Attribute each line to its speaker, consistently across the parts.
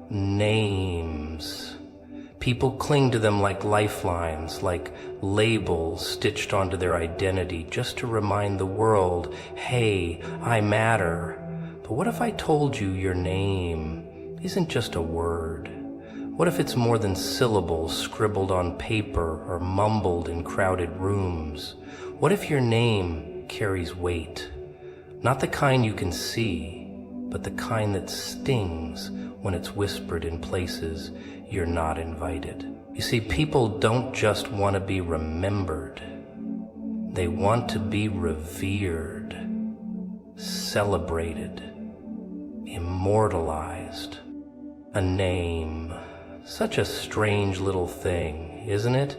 Speaker 1: Names. People cling to them like lifelines, like labels stitched onto their identity just to remind the world, hey, I matter. But what if I told you your name isn't just a word? What if it's more than syllables scribbled on paper or mumbled in crowded rooms? What if your name carries weight? Not the kind you can see, but the kind that stings when it's whispered in places you're not invited. You see, people don't just want to be remembered. They want to be revered, celebrated, immortalized. A name, such a strange little thing, isn't it?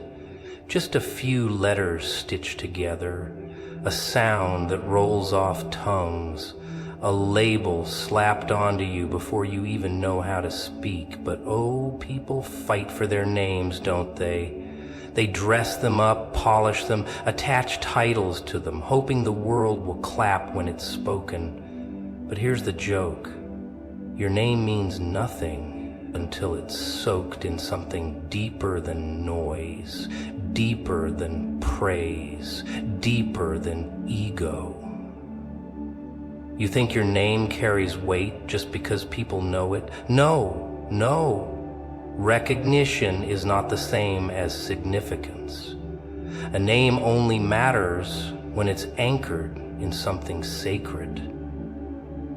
Speaker 1: Just a few letters stitched together, a sound that rolls off tongues, a label slapped onto you before you even know how to speak. But oh, people fight for their names, don't they? They dress them up, polish them, attach titles to them, hoping the world will clap when it's spoken. But here's the joke. Your name means nothing until it's soaked in something deeper than noise, deeper than praise, deeper than ego. You think your name carries weight just because people know it? No, no. Recognition is not the same as significance. A name only matters when it's anchored in something sacred.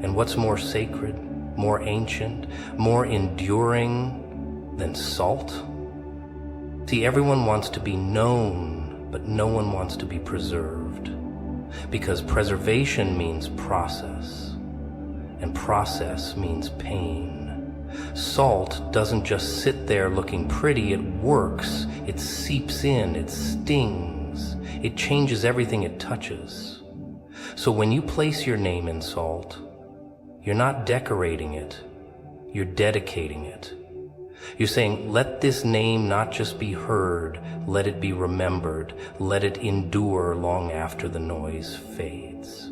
Speaker 1: And what's more sacred, more ancient, more enduring than salt? See, everyone wants to be known, but no one wants to be preserved. Because preservation means process, and process means pain. Salt doesn't just sit there looking pretty, it works, it seeps in, it stings, it changes everything it touches. So when you place your name in salt, you're not decorating it, you're dedicating it. You're saying, let this name not just be heard, let it be remembered, let it endure long after the noise fades.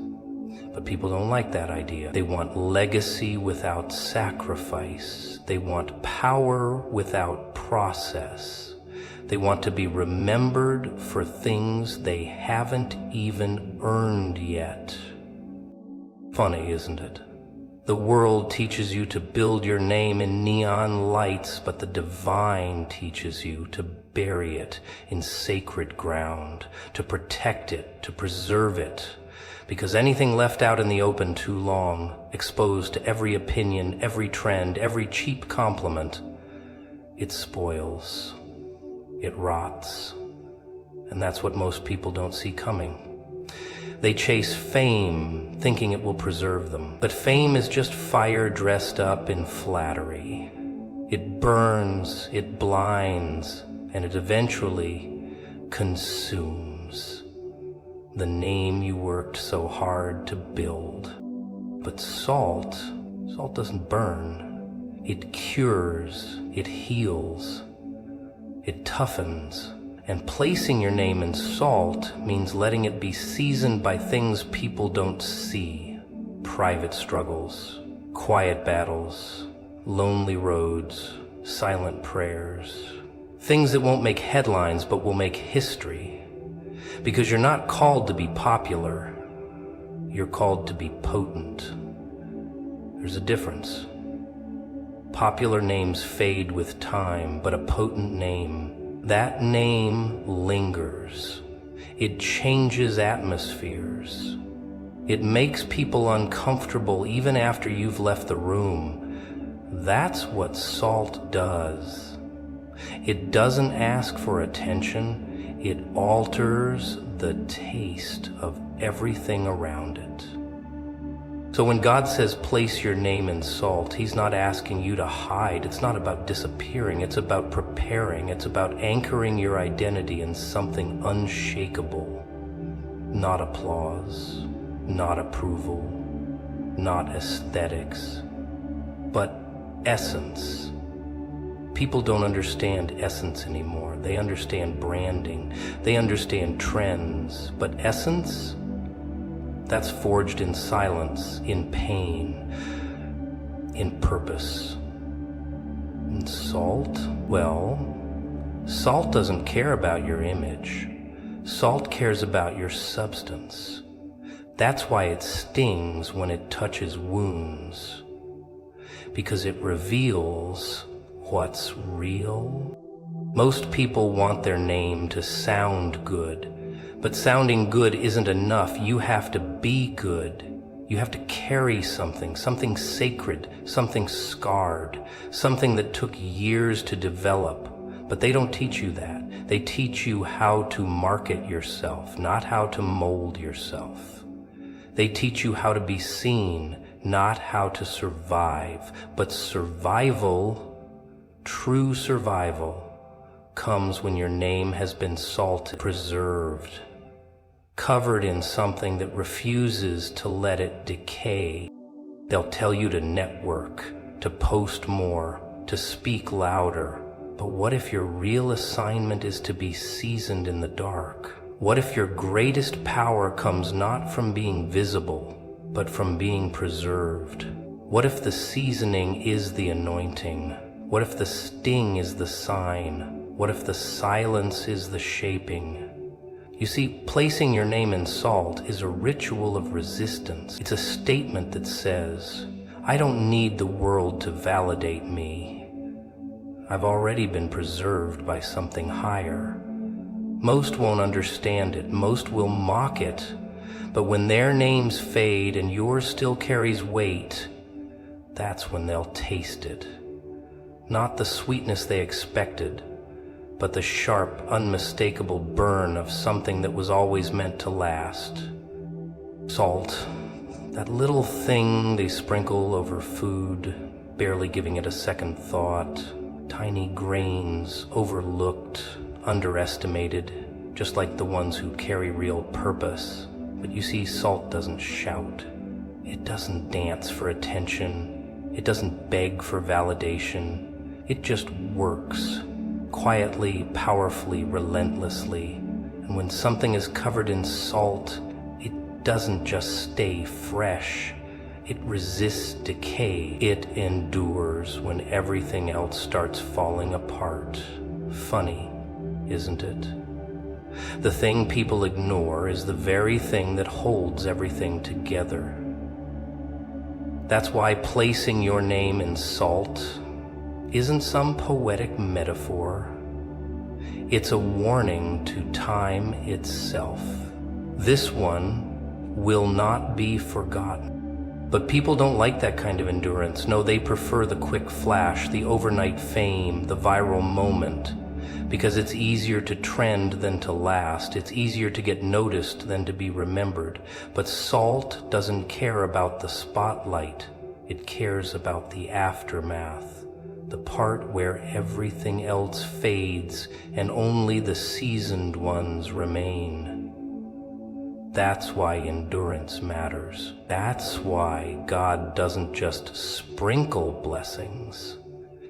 Speaker 1: But people don't like that idea. They want legacy without sacrifice. They want power without process. They want to be remembered for things they haven't even earned yet. Funny, isn't it? The world teaches you to build your name in neon lights, but the divine teaches you to bury it in sacred ground, to protect it, to preserve it. Because anything left out in the open too long, exposed to every opinion, every trend, every cheap compliment, it spoils, it rots. And that's what most people don't see coming. They chase fame, thinking it will preserve them. But fame is just fire dressed up in flattery. It burns, it blinds, and it eventually consumes the name you worked so hard to build. But salt doesn't burn. It cures, it heals, it toughens. And placing your name in salt means letting it be seasoned by things people don't see. Private struggles, quiet battles, lonely roads, silent prayers. Things that won't make headlines but will make history. Because you're not called to be popular, you're called to be potent. There's a difference. Popular names fade with time, but a potent name, that name lingers. It changes atmospheres. It makes people uncomfortable even after you've left the room. That's what salt does. It doesn't ask for attention. It alters the taste of everything around it. So when God says place your name in salt, He's not asking you to hide. It's not about disappearing. It's about preparing. It's about anchoring your identity in something unshakable. Not applause, not approval, not aesthetics, but essence. People don't understand essence anymore. They understand branding. They understand trends. But essence? That's forged in silence, in pain, in purpose. And salt? Well, salt doesn't care about your image. Salt cares about your substance. That's why it stings when it touches wounds, because it reveals what's real. Most people want their name to sound good, but sounding good isn't enough. You have to be good. You have to carry something sacred, something scarred, something that took years to develop. But they don't teach you that. They teach you how to market yourself, not how to mold yourself. They teach you how to be seen, not how to survive. But survival, true survival, comes when your name has been salted, preserved, covered in something that refuses to let it decay. They'll tell you to network, to post more, to speak louder. But what if your real assignment is to be seasoned in the dark? What if your greatest power comes not from being visible, but from being preserved? What if the seasoning is the anointing? What if the sting is the sign? What if the silence is the shaping? You see, placing your name in salt is a ritual of resistance. It's a statement that says, I don't need the world to validate me. I've already been preserved by something higher. Most won't understand it, most will mock it, but when their names fade and yours still carries weight, that's when they'll taste it. Not the sweetness they expected, but the sharp, unmistakable burn of something that was always meant to last. Salt, that little thing they sprinkle over food, barely giving it a second thought. Tiny grains, overlooked, underestimated, just like the ones who carry real purpose. But you see, salt doesn't shout. It doesn't dance for attention. It doesn't beg for validation. It just works, quietly, powerfully, relentlessly. And when something is covered in salt, it doesn't just stay fresh. It resists decay. It endures when everything else starts falling apart. Funny, isn't it? The thing people ignore is the very thing that holds everything together. That's why placing your name in salt isn't some poetic metaphor. It's a warning to time itself. This one will not be forgotten. But people don't like that kind of endurance. No, they prefer the quick flash, the overnight fame, the viral moment. Because it's easier to trend than to last. It's easier to get noticed than to be remembered. But salt doesn't care about the spotlight. It cares about the aftermath. The part where everything else fades and only the seasoned ones remain. That's why endurance matters. That's why God doesn't just sprinkle blessings.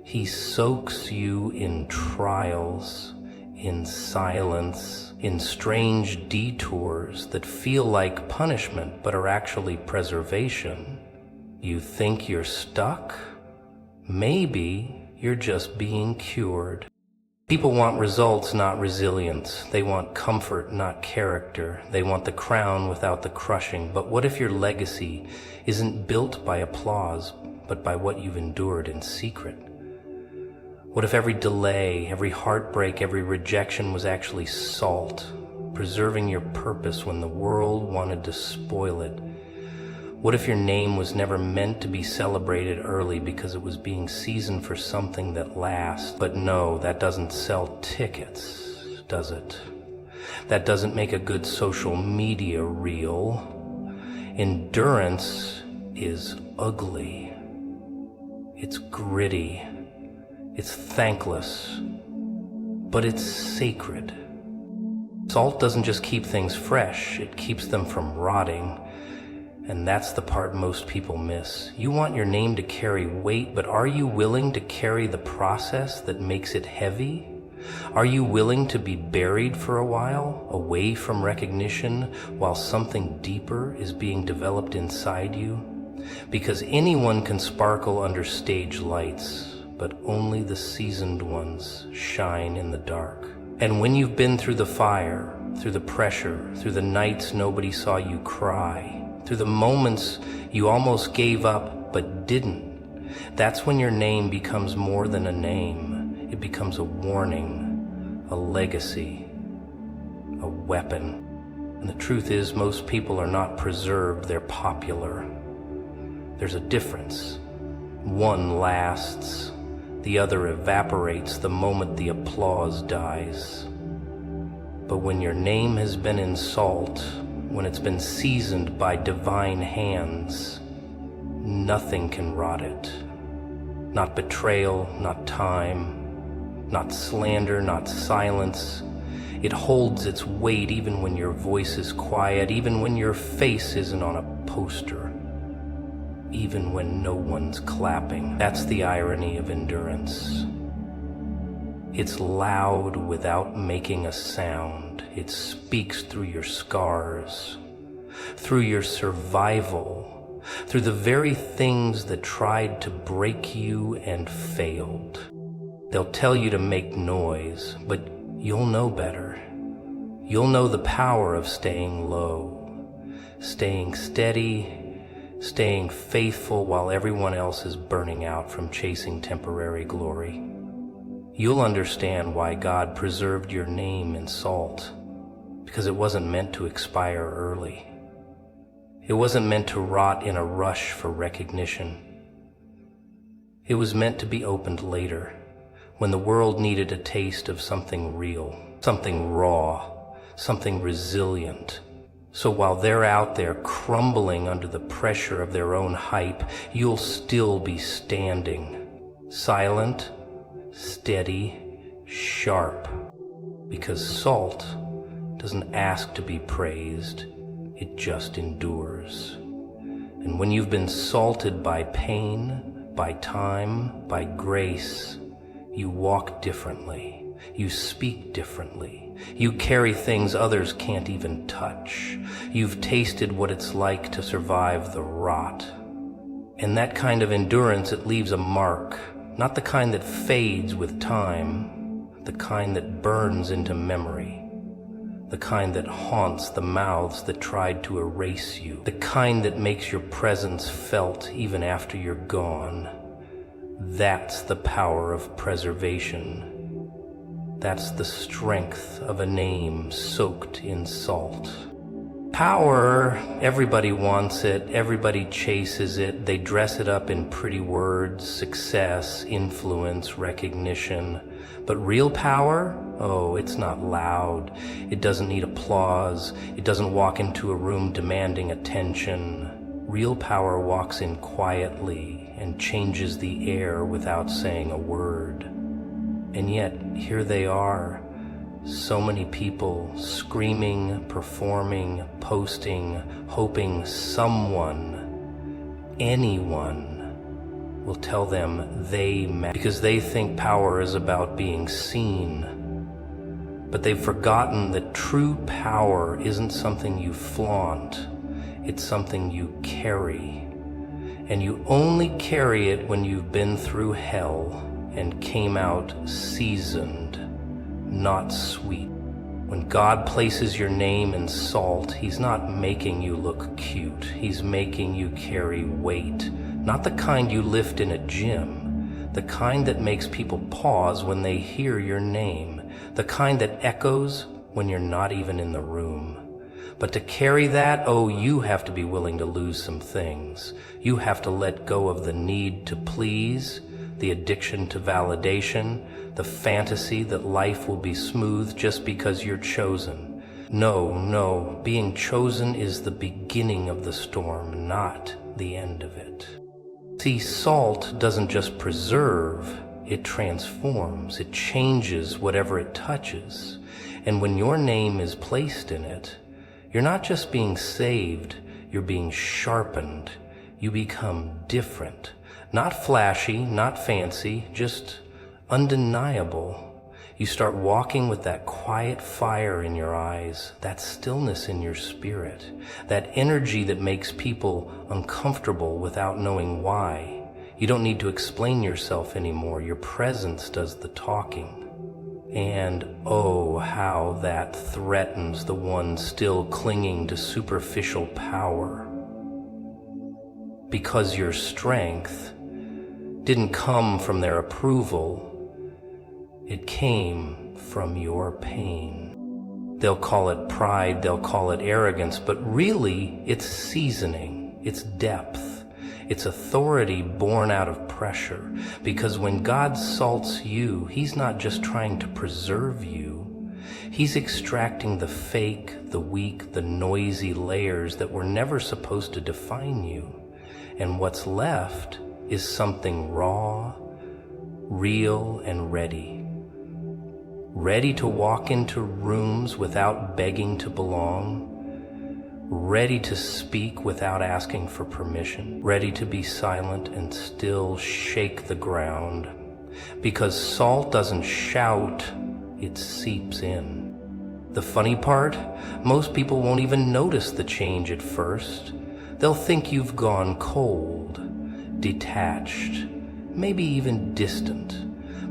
Speaker 1: He soaks you in trials, in silence, in strange detours that feel like punishment but are actually preservation. You think you're stuck? Maybe you're just being cured. People want results, not resilience. They want comfort, not character. They want the crown without the crushing. But what if your legacy isn't built by applause, but by what you've endured in secret? What if every delay, every heartbreak, every rejection was actually salt, preserving your purpose when the world wanted to spoil it? What if your name was never meant to be celebrated early because it was being seasoned for something that lasts? But no, that doesn't sell tickets, does it? That doesn't make a good social media reel. Endurance is ugly. It's gritty. It's thankless. But it's sacred. Salt doesn't just keep things fresh, it keeps them from rotting. And that's the part most people miss. You want your name to carry weight, but are you willing to carry the process that makes it heavy? Are you willing to be buried for a while, away from recognition, while something deeper is being developed inside you? because anyone can sparkle under stage lights, but only the seasoned ones shine in the dark. And when you've been through the fire, through the pressure, through the nights nobody saw you cry, through the moments you almost gave up but didn't, that's when your name becomes more than a name. It becomes a warning, a legacy, a weapon. And the truth is, most people are not preserved, they're popular. There's a difference. One lasts, the other evaporates the moment the applause dies. But when your name has been in salt, when it's been seasoned by divine hands, nothing can rot it. Not betrayal, not time, not slander, not silence. It holds its weight even when your voice is quiet, even when your face isn't on a poster, even when no one's clapping. That's the irony of endurance. It's loud without making a sound. It speaks through your scars, through your survival, through the very things that tried to break you and failed. They'll tell you to make noise, but you'll know better. You'll know the power of staying low, staying steady, staying faithful while everyone else is burning out from chasing temporary glory. You'll understand why God preserved your name in salt, because it wasn't meant to expire early. It wasn't meant to rot in a rush for recognition. It was meant to be opened later, when the world needed a taste of something real, something raw, something resilient. So while they're out there crumbling under the pressure of their own hype, you'll still be standing, silent, steady, sharp, because salt doesn't ask to be praised, it just endures. And when you've been salted by pain, by time, by grace, you walk differently, you speak differently, you carry things others can't even touch. You've tasted what it's like to survive the rot. And that kind of endurance, it leaves a mark, not the kind that fades with time, the kind that burns into memory, the kind that haunts the mouths that tried to erase you, the kind that makes your presence felt even after you're gone. That's the power of preservation. That's the strength of a name soaked in salt. Power, everybody wants it, everybody chases it, they dress it up in pretty words, success, influence, recognition. But real power? Oh, it's not loud. It doesn't need applause. It doesn't walk into a room demanding attention. Real power walks in quietly and changes the air without saying a word. And yet, here they are, so many people screaming, performing, posting, hoping someone, anyone, will tell them they matter, because they think power is about being seen. But they've forgotten that true power isn't something you flaunt, it's something you carry. And you only carry it when you've been through hell and came out seasoned, not sweet. When God places your name in salt, He's not making you look cute. He's making you carry weight. Not the kind you lift in a gym, the kind that makes people pause when they hear your name, the kind that echoes when you're not even in the room. But to carry that, oh, you have to be willing to lose some things. You have to let go of the need to please, the addiction to validation, the fantasy that life will be smooth just because you're chosen. No, being chosen is the beginning of the storm, not the end of it. See, salt doesn't just preserve, it transforms, it changes whatever it touches. And when your name is placed in it, you're not just being saved, you're being sharpened. You become different. Not flashy, not fancy, just undeniable. You start walking with that quiet fire in your eyes, that stillness in your spirit, that energy that makes people uncomfortable without knowing why. You don't need to explain yourself anymore. Your presence does the talking. And oh, how that threatens the one still clinging to superficial power. Because your strength didn't come from their approval, it came from your pain. They'll call it pride, they'll call it arrogance, but really it's seasoning, it's depth, it's authority born out of pressure. Because when God salts you, He's not just trying to preserve you, He's extracting the fake, the weak, the noisy layers that were never supposed to define you. And what's left is something raw, real, and ready. Ready to walk into rooms without begging to belong, ready to speak without asking for permission, ready to be silent and still shake the ground. Because salt doesn't shout, it seeps in. The funny part, most people won't even notice the change at first. They'll think you've gone cold, detached, maybe even distant.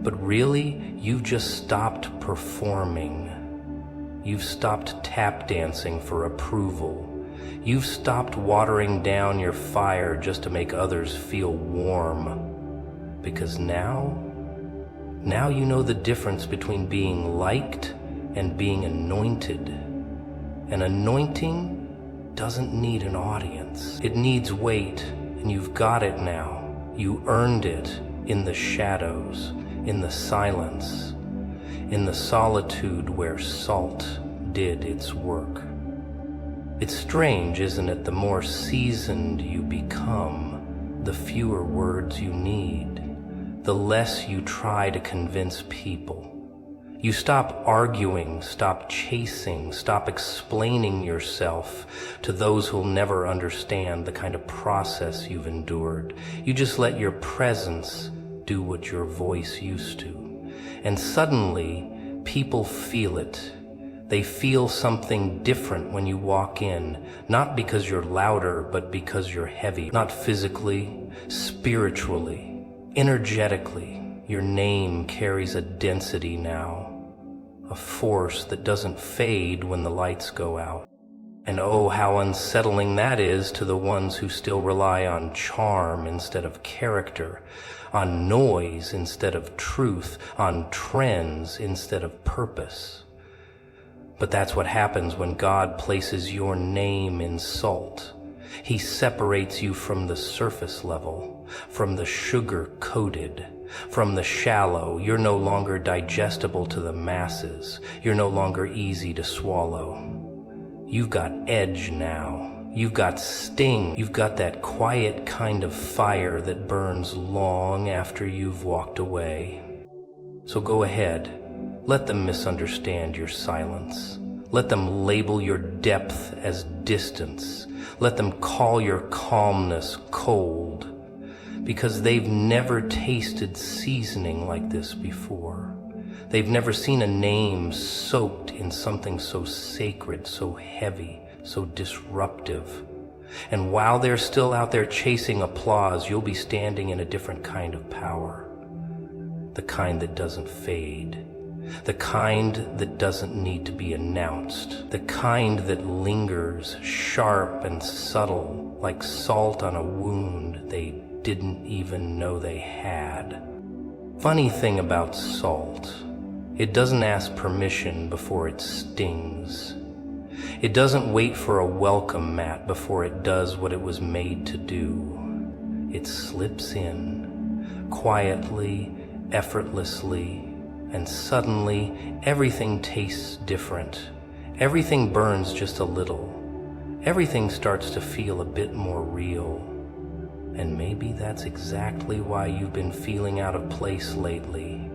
Speaker 1: But really, you've just stopped performing. You've stopped tap dancing for approval. You've stopped watering down your fire just to make others feel warm. Because now you know the difference between being liked and being anointed. An anointing doesn't need an audience. It needs weight, and you've got it now. You earned it in the shadows, in the silence, in the solitude where salt did its work. It's strange, isn't it? The more seasoned you become, the fewer words you need, the less you try to convince people. You stop arguing, stop chasing, stop explaining yourself to those who'll never understand the kind of process you've endured. You just let your presence do what your voice used to. And suddenly, people feel it. They feel something different when you walk in, not because you're louder, but because you're heavy. Not physically, spiritually, energetically. Your name carries a density now, a force that doesn't fade when the lights go out. And oh, how unsettling that is to the ones who still rely on charm instead of character, on noise instead of truth, on trends instead of purpose. But that's what happens when God places your name in salt. He separates you from the surface level, from the sugar-coated, from the shallow. You're no longer digestible to the masses. You're no longer easy to swallow. You've got edge now. You've got sting. You've got that quiet kind of fire that burns long after you've walked away. So go ahead. Let them misunderstand your silence. Let them label your depth as distance. Let them call your calmness cold. Because they've never tasted seasoning like this before. They've never seen a name soaked in something so sacred, so heavy, so disruptive. And while they're still out there chasing applause, you'll be standing in a different kind of power. The kind that doesn't fade. The kind that doesn't need to be announced. The kind that lingers, sharp and subtle, like salt on a wound they didn't even know they had. Funny thing about salt, it doesn't ask permission before it stings. It doesn't wait for a welcome mat before it does what it was made to do. It slips in, quietly, effortlessly, and suddenly everything tastes different. Everything burns just a little. Everything starts to feel a bit more real. And maybe that's exactly why you've been feeling out of place lately.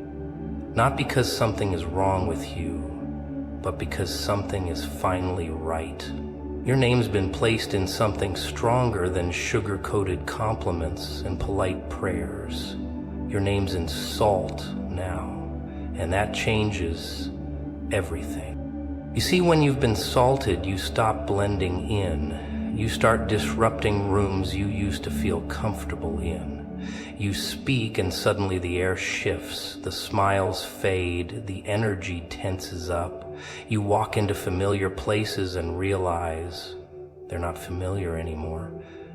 Speaker 1: Not because something is wrong with you, but because something is finally right. Your name's been placed in something stronger than sugar-coated compliments and polite prayers. Your name's in salt now, and that changes everything. You see, when you've been salted, you stop blending in. You start disrupting rooms you used to feel comfortable in. You speak and suddenly the air shifts, the smiles fade, the energy tenses up. You walk into familiar places and realize they're not familiar anymore.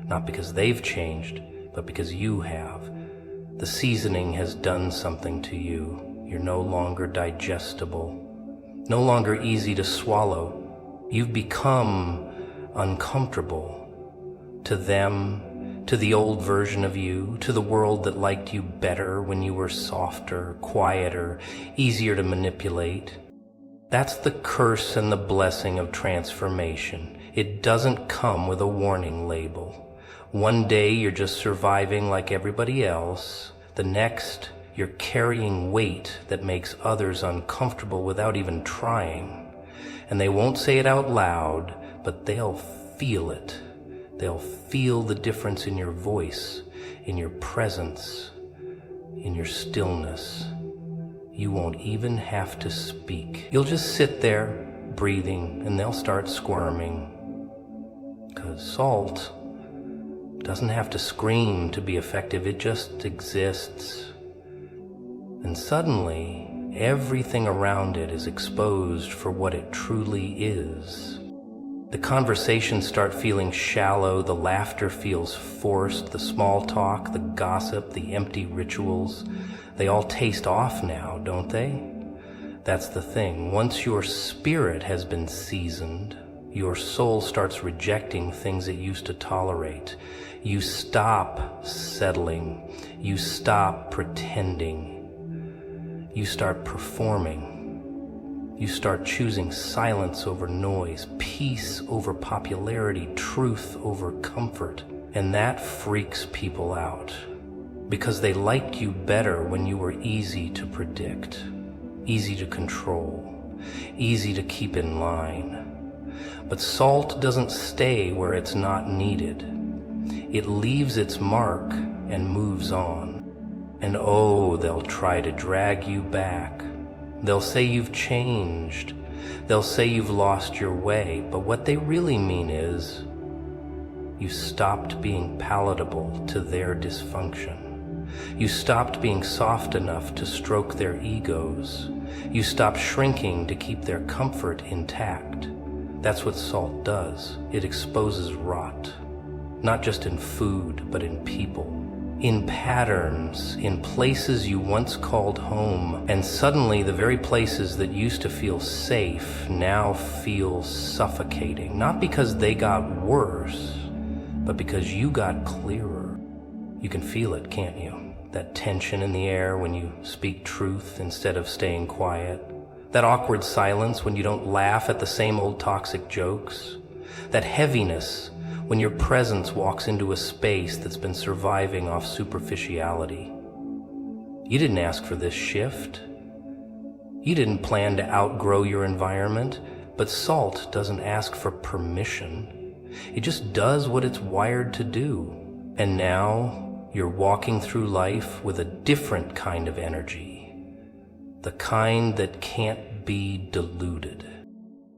Speaker 1: Not because they've changed, but because you have. The seasoning has done something to you. You're no longer digestible, no longer easy to swallow. You've become uncomfortable to them, to the old version of you, to the world that liked you better when you were softer, quieter, easier to manipulate. That's the curse and the blessing of transformation. It doesn't come with a warning label. One day you're just surviving like everybody else. The next, you're carrying weight that makes others uncomfortable without even trying. And they won't say it out loud, but they'll feel it. They'll feel the difference in your voice, in your presence, in your stillness. You won't even have to speak. You'll just sit there, breathing, and they'll start squirming. 'Cause salt doesn't have to scream to be effective, it just exists. And suddenly, everything around it is exposed for what it truly is. The conversations start feeling shallow, the laughter feels forced, the small talk, the gossip, the empty rituals, they all taste off now, don't they? That's the thing. Once your spirit has been seasoned, your soul starts rejecting things it used to tolerate. You stop settling. You stop pretending. You start performing. You start choosing silence over noise, peace over popularity, truth over comfort. And that freaks people out, because they liked you better when you were easy to predict, easy to control, easy to keep in line. But salt doesn't stay where it's not needed. It leaves its mark and moves on. And oh, they'll try to drag you back. They'll say you've changed. They'll say you've lost your way. But what they really mean is you stopped being palatable to their dysfunction. You stopped being soft enough to stroke their egos. You stopped shrinking to keep their comfort intact. That's what salt does. It exposes rot. Not just in food, but in people. In patterns, in places you once called home, and suddenly the very places that used to feel safe now feel suffocating. Not because they got worse, but because you got clearer. You can feel it, can't you? That tension in the air when you speak truth instead of staying quiet. That awkward silence when you don't laugh at the same old toxic jokes. That heaviness when your presence walks into a space that's been surviving off superficiality. You didn't ask for this shift. You didn't plan to outgrow your environment, but salt doesn't ask for permission. It just does what it's wired to do. And now you're walking through life with a different kind of energy, the kind that can't be diluted.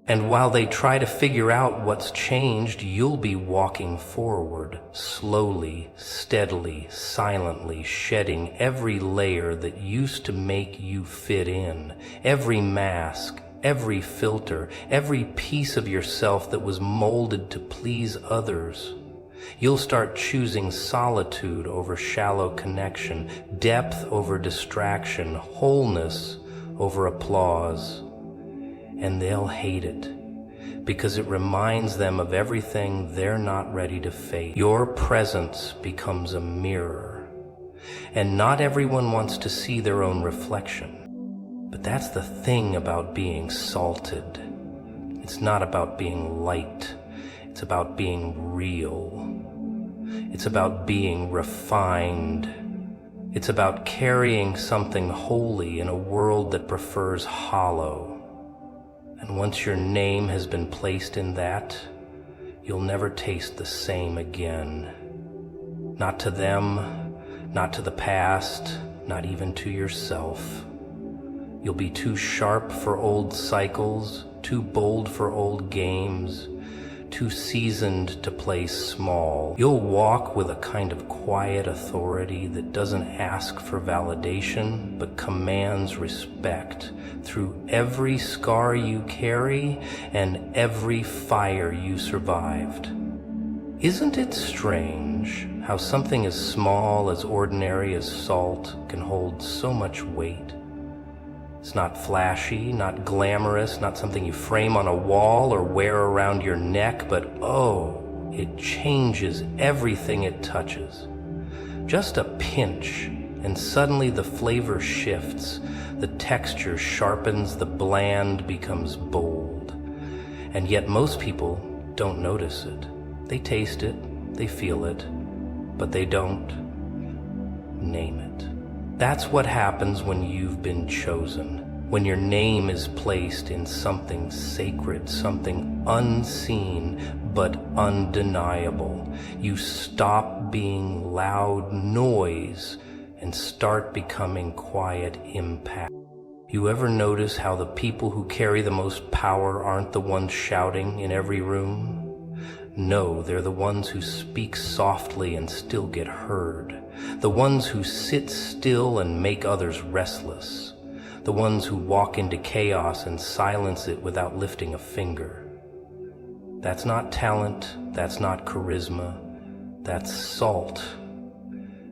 Speaker 1: And while they try to figure out what's changed, you'll be walking forward, slowly, steadily, silently, shedding every layer that used to make you fit in, every mask, every filter, every piece of yourself that was molded to please others. You'll start choosing solitude over shallow connection, depth over distraction, wholeness over applause. And they'll hate it, because it reminds them of everything they're not ready to face. Your presence becomes a mirror, and not everyone wants to see their own reflection. But that's the thing about being salted. It's not about being light. It's about being real. It's about being refined. It's about carrying something holy in a world that prefers hollow. And once your name has been placed in that, you'll never taste the same again. Not to them, not to the past, not even to yourself. You'll be too sharp for old cycles, too bold for old games, too seasoned to play small. You'll walk with a kind of quiet authority that doesn't ask for validation, but commands respect through every scar you carry and every fire you survived. Isn't it strange how something as small, as ordinary as salt can hold so much weight? It's not flashy, not glamorous, not something you frame on a wall or wear around your neck, but oh, it changes everything it touches. Just a pinch, and suddenly the flavor shifts, the texture sharpens, the bland becomes bold. And yet most people don't notice it. They taste it, they feel it, but they don't name it. That's what happens when you've been chosen, when your name is placed in something sacred, something unseen but undeniable. You stop being loud noise and start becoming quiet impact. You ever notice how the people who carry the most power aren't the ones shouting in every room? No, they're the ones who speak softly and still get heard. The ones who sit still and make others restless. The ones who walk into chaos and silence it without lifting a finger. That's not talent, that's not charisma, that's salt.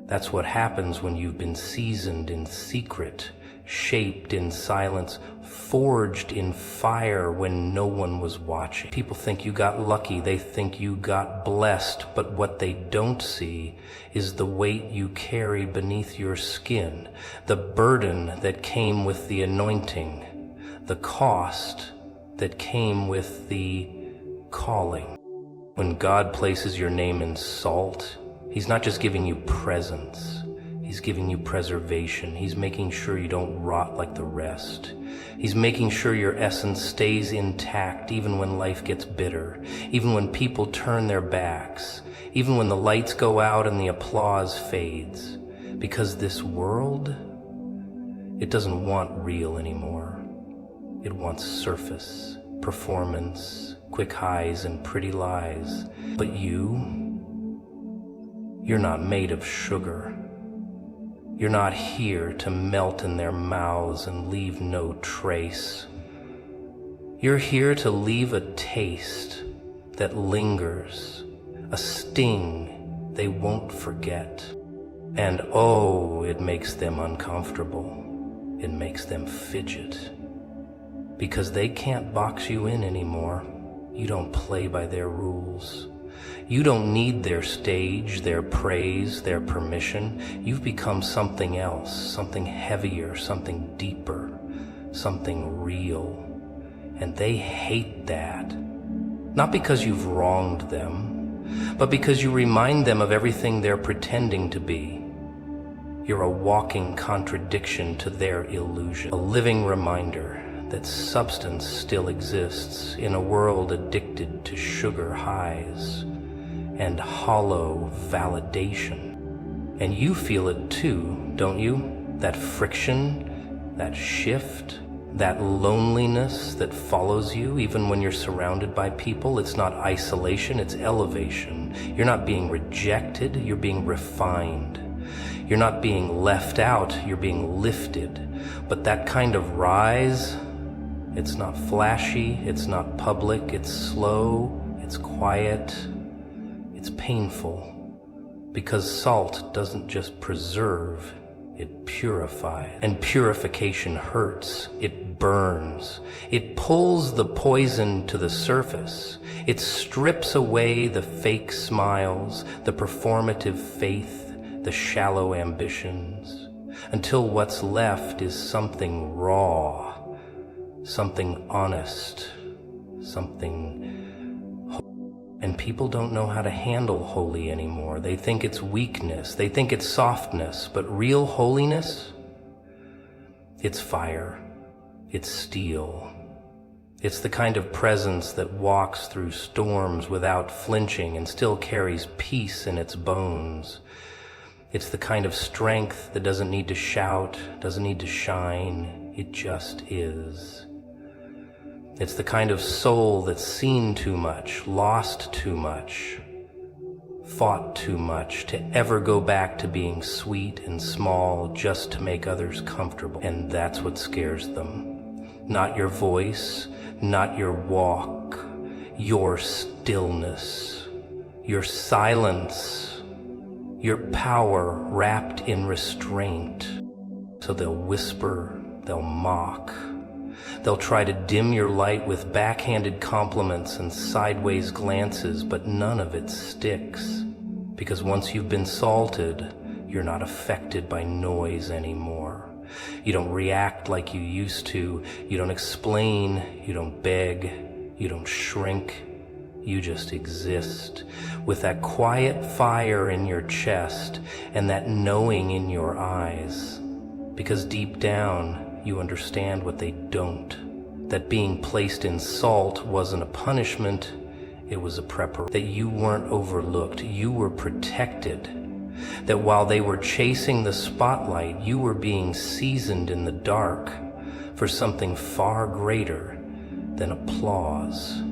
Speaker 1: That's what happens when you've been seasoned in secret, shaped in silence, forged in fire when no one was watching. People think you got lucky, they think you got blessed, but what they don't see is the weight you carry beneath your skin, the burden that came with the anointing, the cost that came with the calling. When God places your name in salt, He's not just giving you presence. He's giving you preservation. He's making sure you don't rot like the rest. He's making sure your essence stays intact even when life gets bitter, even when people turn their backs, even when the lights go out and the applause fades. Because this world, it doesn't want real anymore. It wants surface, performance, quick highs and pretty lies. But you're not made of sugar. You're not here to melt in their mouths and leave no trace. You're here to leave a taste that lingers, a sting they won't forget. And oh, it makes them uncomfortable. It makes them fidget. Because they can't box you in anymore. You don't play by their rules. You don't need their stage, their praise, their permission. You've become something else, something heavier, something deeper, something real. And they hate that. Not because you've wronged them, but because you remind them of everything they're pretending to be. You're a walking contradiction to their illusion, a living reminder that substance still exists in a world addicted to sugar highs and hollow validation. And you feel it too, don't you? That friction, that shift, that loneliness that follows you even when you're surrounded by people. It's not isolation, it's elevation. You're not being rejected, you're being refined. You're not being left out, you're being lifted. But that kind of rise, it's not flashy, it's not public, it's slow, it's quiet, it's painful. Because salt doesn't just preserve, it purifies. And purification hurts, it burns. It pulls the poison to the surface. It strips away the fake smiles, the performative faith, the shallow ambitions, until what's left is something raw, something honest, something holy. And people don't know how to handle holy anymore. They think it's weakness, they think it's softness, but real holiness, it's fire, it's steel. It's the kind of presence that walks through storms without flinching and still carries peace in its bones. It's the kind of strength that doesn't need to shout, doesn't need to shine. It just is. It's the kind of soul that's seen too much, lost too much, fought too much to ever go back to being sweet and small just to make others comfortable. And that's what scares them. Not your voice, not your walk, your stillness, your silence, your power wrapped in restraint. So they'll whisper, they'll mock, they'll try to dim your light with backhanded compliments and sideways glances, but none of it sticks. Because once you've been salted, you're not affected by noise anymore. You don't react like you used to. You don't explain. You don't beg. You don't shrink. You just exist with that quiet fire in your chest and that knowing in your eyes. Because deep down, you understand what they don't. That being placed in salt wasn't a punishment, it was a preparation. That you weren't overlooked, you were protected. That while they were chasing the spotlight, you were being seasoned in the dark for something far greater than applause.